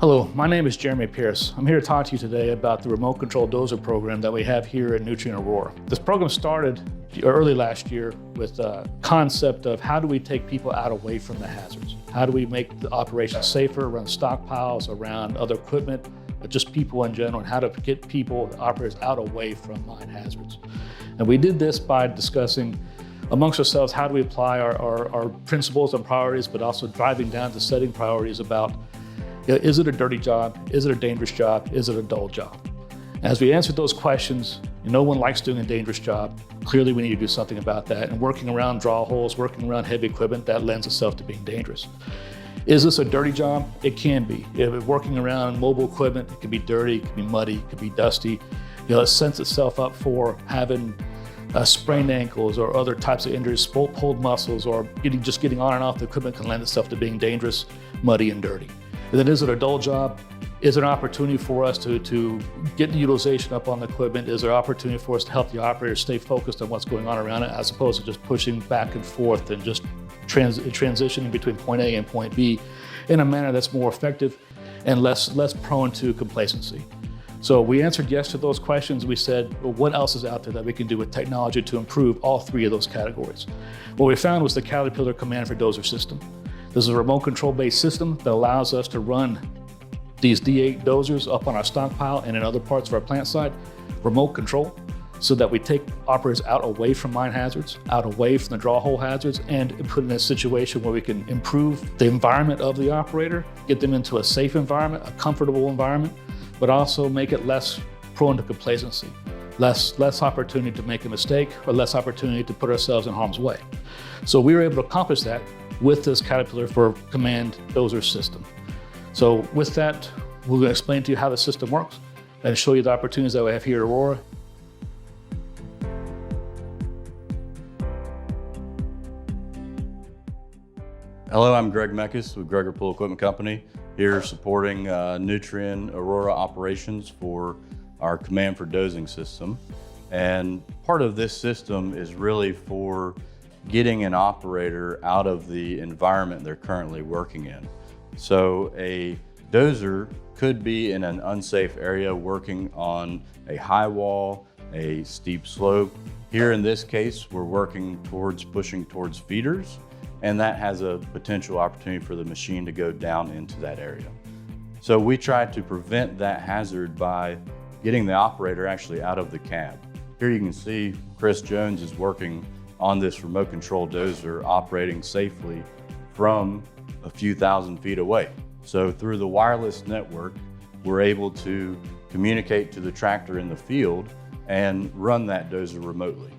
Hello, my name is Jeremy Pierce. I'm here to talk to you today about the remote control dozer program that we have here at Nutrien-Aurora. This program started early last year with a concept of how do we take people out away from the hazards? How do we make the operation safer around stockpiles, around other equipment, but just people in general, and how to get people, operators, out away from mine hazards. And we did this by discussing amongst ourselves how do we apply our principles and priorities, but also driving down to setting priorities about, is it a dirty job? Is it a dangerous job? Is it a dull job? As we answered those questions, no one likes doing a dangerous job. Clearly we need to do something about that. And working around draw holes, working around heavy equipment, that lends itself to being dangerous. Is this a dirty job? It can be. If working around mobile equipment, it can be dirty, it can be muddy, it can be dusty. It sets itself up for having sprained ankles or other types of injuries, pulled muscles, or just getting on and off the equipment can lend itself to being dangerous, muddy, and dirty. And then is it a dull job? Is there an opportunity for us to get the utilization up on the equipment? Is there an opportunity for us to help the operator stay focused on what's going on around it, as opposed to just pushing back and forth and just transitioning between point A and point B in a manner that's more effective and less prone to complacency? So we answered yes to those questions. We said, well, what else is out there that we can do with technology to improve all three of those categories? What we found was the Caterpillar Command for Dozer system. This is a remote control-based system that allows us to run these D8 dozers up on our stockpile and in other parts of our plant site, remote control, so that we take operators out away from mine hazards, out away from the draw hole hazards, and put in a situation where we can improve the environment of the operator, get them into a safe environment, a comfortable environment, but also make it less prone to complacency, less opportunity to make a mistake, or less opportunity to put ourselves in harm's way. So we were able to accomplish that with this Caterpillar for Command Dozer system. So with that, we're going to explain to you how the system works and show you the opportunities that we have here at Aurora. Hello, I'm Greg Meckes with Greger Pool Equipment Company, here supporting Nutrien-Aurora operations for our Command for Dozing system. And part of this system is really for getting an operator out of the environment they're currently working in. So a dozer could be in an unsafe area working on a high wall, a steep slope. Here in this case, we're working towards pushing towards feeders, and that has a potential opportunity for the machine to go down into that area. So we try to prevent that hazard by getting the operator actually out of the cab. Here you can see Chris Jones is working on this remote control dozer, operating safely from a few thousand feet away. So through the wireless network, we're able to communicate to the tractor in the field and run that dozer remotely.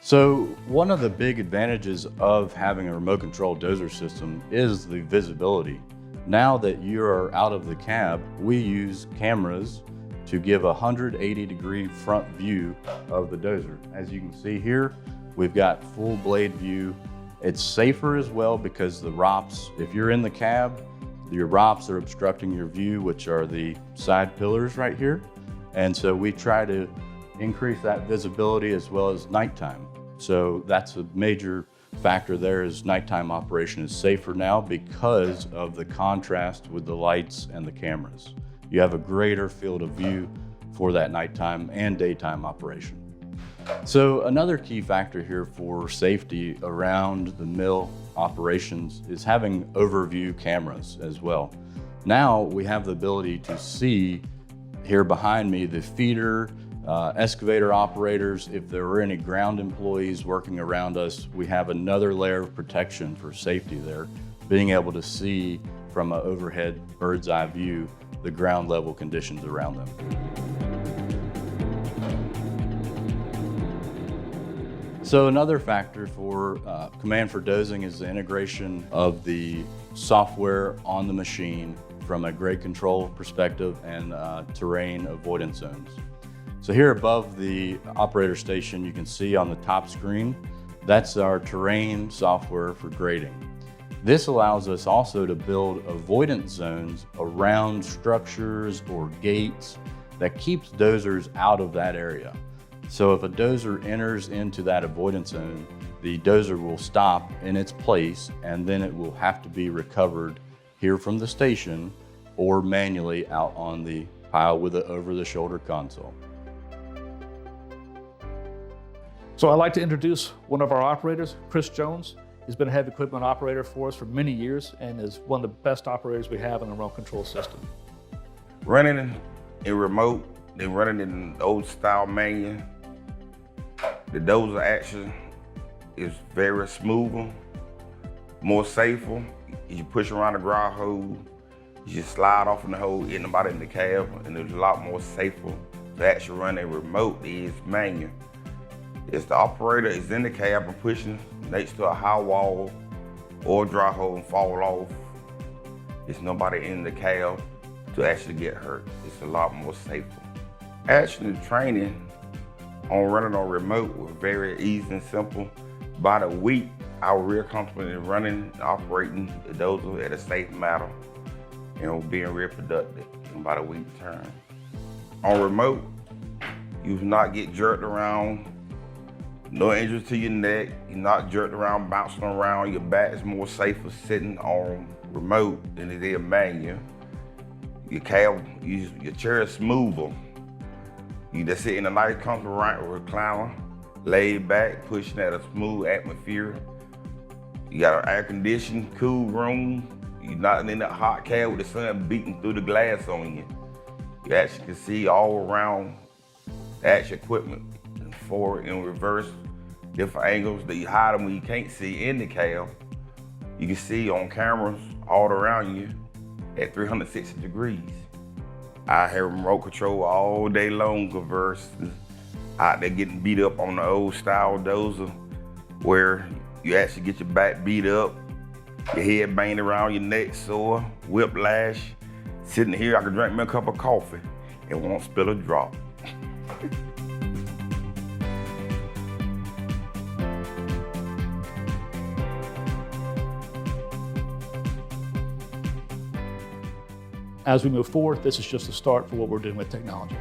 So one of the big advantages of having a remote control dozer system is the visibility. Now that you are out of the cab, we use cameras to give a 180-degree front view of the dozer. As you can see here, we've got full blade view. It's safer as well because the ROPS, if you're in the cab, your ROPS are obstructing your view, which are the side pillars right here. And so we try to increase that visibility as well as nighttime. So that's a major factor there, is nighttime operation is safer now because of the contrast with the lights and the cameras. You have a greater field of view for that nighttime and daytime operation. So another key factor here for safety around the mill operations is having overview cameras as well. Now we have the ability to see here behind me the feeder, excavator operators. If there were any ground employees working around us, we have another layer of protection for safety there, being able to see from an overhead bird's eye view the ground level conditions around them. So another factor for Command for Dozing is the integration of the software on the machine from a grade control perspective and terrain avoidance zones. So here above the operator station, you can see on the top screen, that's our terrain software for grading. This allows us also to build avoidance zones around structures or gates that keeps dozers out of that area. So if a dozer enters into that avoidance zone, the dozer will stop in its place and then it will have to be recovered here from the station or manually out on the pile with an over-the-shoulder console. So I'd like to introduce one of our operators, Chris Jones. He's been a heavy equipment operator for us for many years and is one of the best operators we have in the remote control system. Running in remote, then running in the old style manual, the dozer action is very smooth, more safer. You push around the ground hole, you just slide off in the hole, get nobody in the cab, and it's a lot more safer to actually run a remote is manual. It's the operator is in the cab and pushing next to a high wall or a dry hole and fall off. There's nobody in the cab to actually get hurt. It's a lot more safer. Actually, the training on running on remote was very easy and simple. About a week, I was real comfortable in running and operating the dozer at a safe manner and being real productive in about a week's time. On remote, you do not get jerked around, no injuries to your neck, you're not jerked around, bouncing around, your back is more safer sitting on remote than it is manual. Your cab, your chair is smoother. You just sit in a nice comfortable recliner, laid back, pushing at a smooth atmosphere. You got an air conditioned, cool room. You're not in that hot cab with the sun beating through the glass on you. You actually can see all around the actual equipment, forward and reverse, different angles that you hide them when you can't see in the cab. You can see on cameras all around you at 360 degrees. I have remote control all day long versus out there getting beat up on the old style dozer where you actually get your back beat up, your head banged around, your neck sore, whiplash. Sitting here, I could drink me a cup of coffee and won't spill a drop. As we move forward, this is just a start for what we're doing with technology.